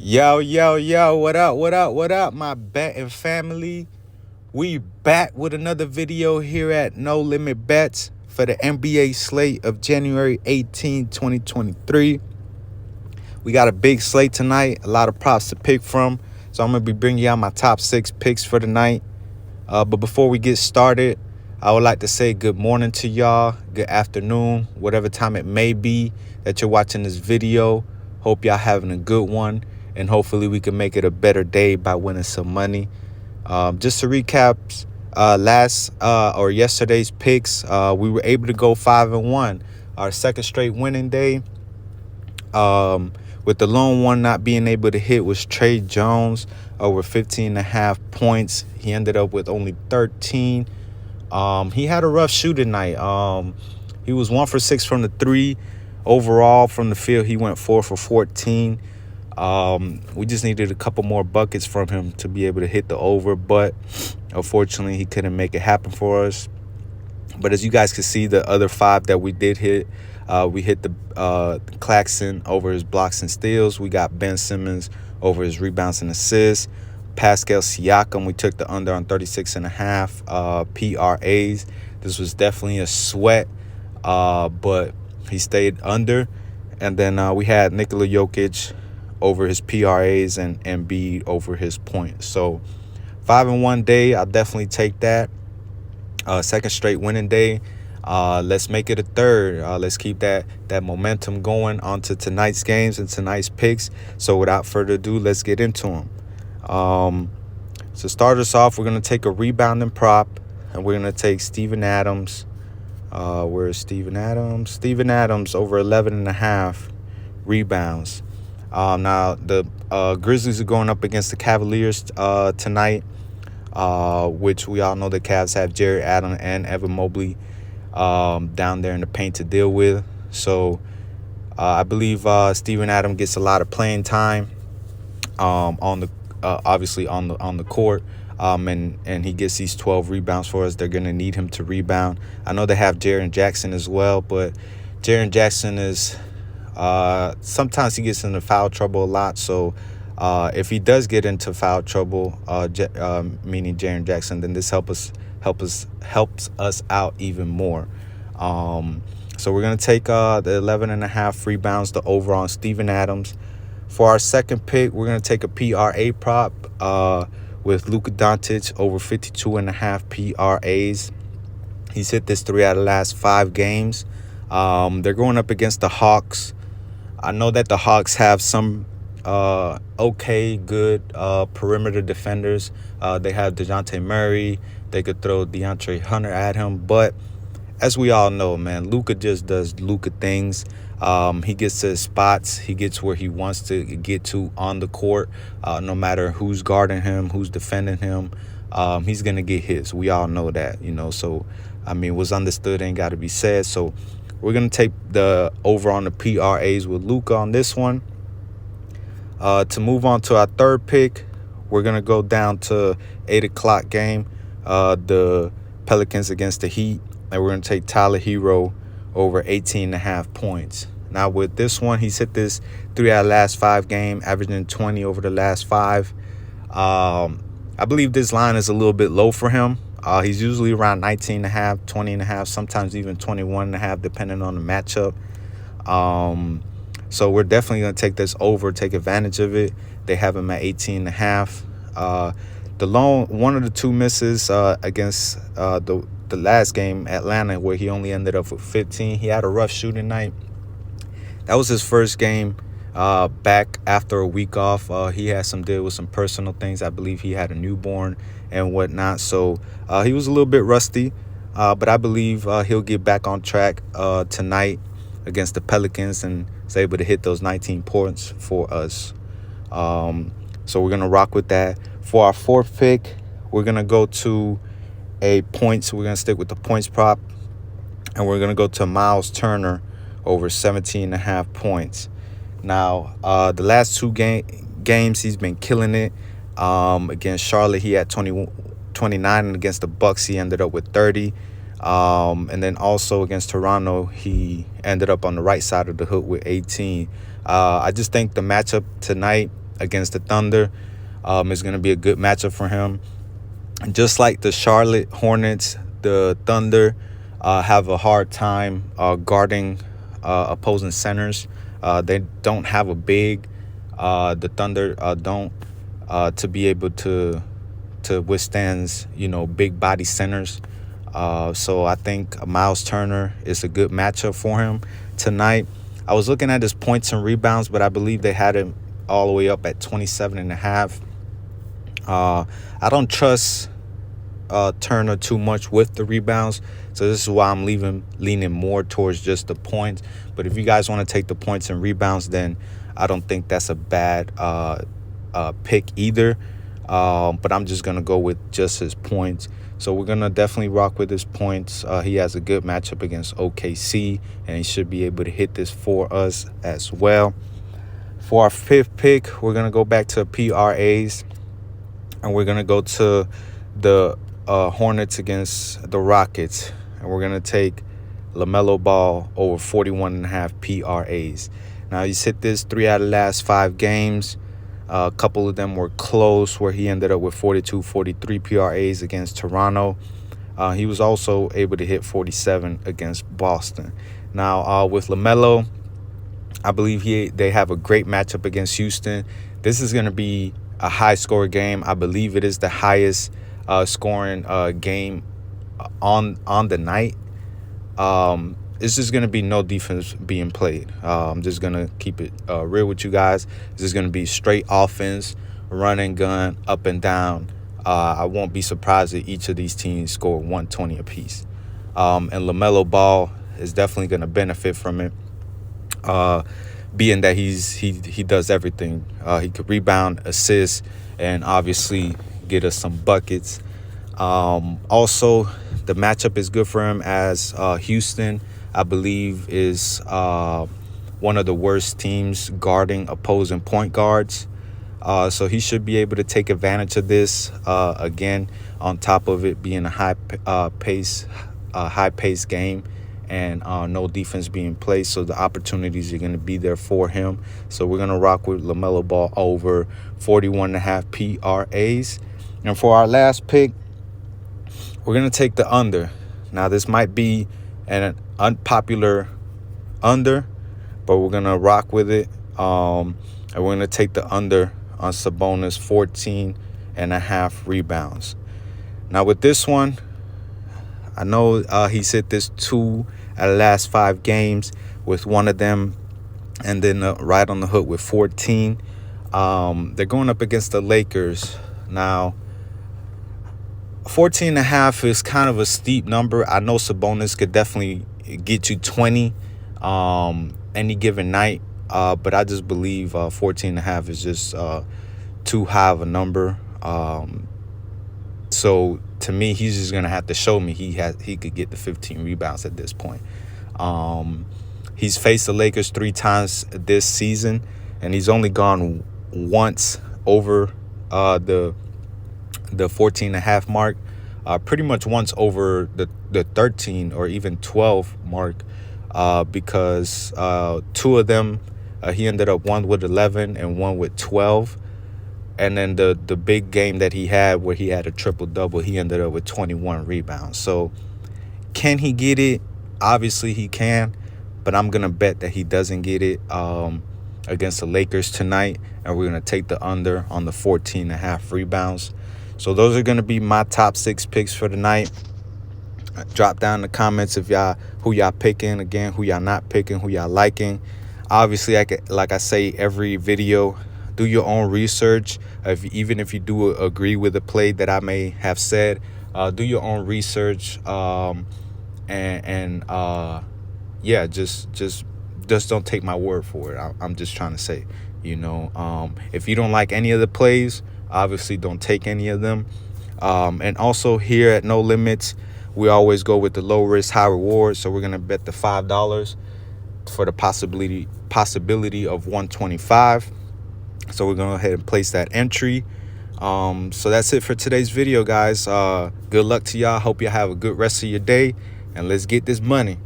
Yo, yo, yo, what up, what up, what up, my betting family? We back with another video here at No Limit Bets for the NBA slate of January 18, 2023. We got a big slate tonight, a lot of props to pick from. So I'm going to be bringing you out my top 6 picks for the night. But before we get started, I would like to say good morning to y'all, good afternoon, whatever time it may be that you're watching this video. Hope y'all having a good one, and hopefully we can make it a better day by winning some money. Just to recap, yesterday's picks, we were able to go 5-1, our second straight winning day. With the lone one not being able to hit was Trey Jones over 15.5 points. He ended up with only 13. He had a rough shooting night. He was 1 for 6 from the three. Overall, from the field, he went 4 for 14. We just needed a couple more buckets from him to be able to hit the over, but unfortunately, he couldn't make it happen for us. But as you guys can see, the other 5 that we did hit, we hit the Claxton over his blocks and steals. We got Ben Simmons over his rebounds and assists. Pascal Siakam, we took the under on 36.5 PRAs. This was definitely a sweat, but he stayed under. And then we had Nikola Jokic over his PRAs and Embiid over his points. So 5-1 day, I'll definitely take that. Second straight winning day. Let's make it a third. Let's keep that momentum going onto tonight's games and tonight's picks. So without further ado, let's get into them. To start us off, we're going to take a rebounding prop, and we're going to take Steven Adams. Where's Steven Adams? Steven Adams over 11.5 rebounds. Now, the Grizzlies are going up against the Cavaliers tonight, which we all know the Cavs have Jared Allen and Evan Mobley down there in the paint to deal with. So I believe Steven Adams gets a lot of playing time on the obviously on the court, and he gets these 12 rebounds for us. They're going to need him to rebound. I know they have Jaren Jackson as well, but Jaren Jackson is sometimes he gets into foul trouble a lot. So if he does get into foul trouble, meaning Jaren Jackson, then this helps us out even more. So we're going to take the 11.5 rebounds, the over on Steven Adams. For our second pick, we're going to take a PRA prop with Luka Doncic over 52.5 PRAs. He's hit this 3 out of the last 5 games. They're going up against the Hawks. I know that the Hawks have some good perimeter defenders. They have DeJounte Murray. They could throw DeAndre Hunter at him. But as we all know, man, Luka just does Luka things. He gets to his spots. He gets where he wants to get to on the court. No matter who's guarding him, who's defending him, he's going to get hits. We all know that, So, I mean, what's understood ain't got to be said. So we're going to take the over on the PRAs with Luka on this one. To move on to our third pick, we're going to go down to 8 o'clock game, the Pelicans against the Heat. And we're going to take Tyler Hero over 18.5 points. Now, with this one, he's hit this 3 out of the last 5 games, averaging 20 over the last 5. I believe this line is a little bit low for him. He's usually around 19.5, 20.5, sometimes even 21.5, depending on the matchup. So we're definitely going to take this over, take advantage of it. They have him at 18.5. One of the 2 misses against the last game, Atlanta, where he only ended up with 15. He had a rough shooting night. That was his first game back after a week off. He had some deal with some personal things. I believe he had a newborn and whatnot. So he was a little bit rusty, but I believe he'll get back on track tonight against the Pelicans and is able to hit those 19 points for us. So we're going to rock with that. For our fourth pick, we're going to go to a points. We're going to stick with the points prop, and we're going to go to Miles Turner over 17.5 points. Now, the last 2 games, he's been killing it. Against Charlotte, he had 29, and against the Bucks, he ended up with 30. And then also against Toronto, he ended up on the right side of the hook with 18. I just think the matchup tonight against the Thunder. Is going to be a good matchup for him. Just like the Charlotte Hornets, the Thunder have a hard time guarding opposing centers. They don't have a big. The Thunder don't to be able to withstand, big body centers. So I think Miles Turner is a good matchup for him tonight. I was looking at his points and rebounds, but I believe they had him all the way up at 27.5. I don't trust Turner too much with the rebounds, so this is why I'm leaning more towards just the points. But if you guys want to take the points and rebounds, then I don't think that's a bad pick either. But I'm just gonna go with just his points. So we're gonna definitely rock with his points. He has a good matchup against OKC, and he should be able to hit this for us as well. For our fifth pick, we're gonna go back to PRAs, and we're gonna go to the Hornets against the Rockets, and we're gonna take LaMelo Ball over 41.5 PRAs. Now he's hit this 3 out of the last 5 games. A couple of them were close, where he ended up with 42, 43 PRAs against Toronto. He was also able to hit 47 against Boston. Now with LaMelo, I believe they have a great matchup against Houston. This is going to be a high-score game. I believe it is the highest scoring game on the night. It's just going to be no defense being played. I'm just going to keep it real with you guys. This is going to be straight offense, run and gun, up and down. I won't be surprised if each of these teams score 120 apiece. And LaMelo Ball is definitely going to benefit from it, being that he does everything. He could rebound, assist, and obviously get us some buckets. Also, the matchup is good for him, as Houston, I believe, is one of the worst teams guarding opposing point guards. So he should be able to take advantage of this. Again, on top of it being a high-paced game, and no defense being played, so the opportunities are going to be there for him. So we're going to rock with LaMelo Ball over 41.5 PRAs. And for our last pick, we're going to take the under. Now, this might be an unpopular under, but we're going to rock with it. And we're going to take the under on Sabonis 14.5 rebounds. Now, with this one, I know he's hit this 2 out of the last 5 games, with one of them and then right on the hook with 14. They're going up against the Lakers. Now, 14.5 is kind of a steep number. I know Sabonis could definitely get you 20 any given night, but I just believe 14.5 is just too high of a number. So to me, he's just gonna have to show me he could get the 15 rebounds at this point. He's faced the Lakers 3 times this season, and he's only gone once over the 14.5 mark. Pretty much once over the 13 or even 12 mark, because 2 of them he ended up, one with 11 and one with 12. And then the big game that he had, where he had a triple-double, he ended up with 21 rebounds. So can he get it? Obviously he can, but I'm going to bet that he doesn't get it against the Lakers tonight, and we're going to take the under on the 14.5 rebounds. So those are going to be my top 6 picks for the night. Drop down in the comments who y'all picking, again, who y'all not picking, who y'all liking. Obviously, like I say every video, do your own research. Even if you do agree with the play that I may have said, do your own research. Yeah, just don't take my word for it. I'm just trying to say, if you don't like any of the plays, obviously don't take any of them. And also here at No Limits, we always go with the low risk, high reward. So we're gonna bet the $5 for the possibility of 125. So we're going to go ahead and place that entry. So that's it for today's video, guys. Good luck to y'all. Hope y'all have a good rest of your day, and let's get this money.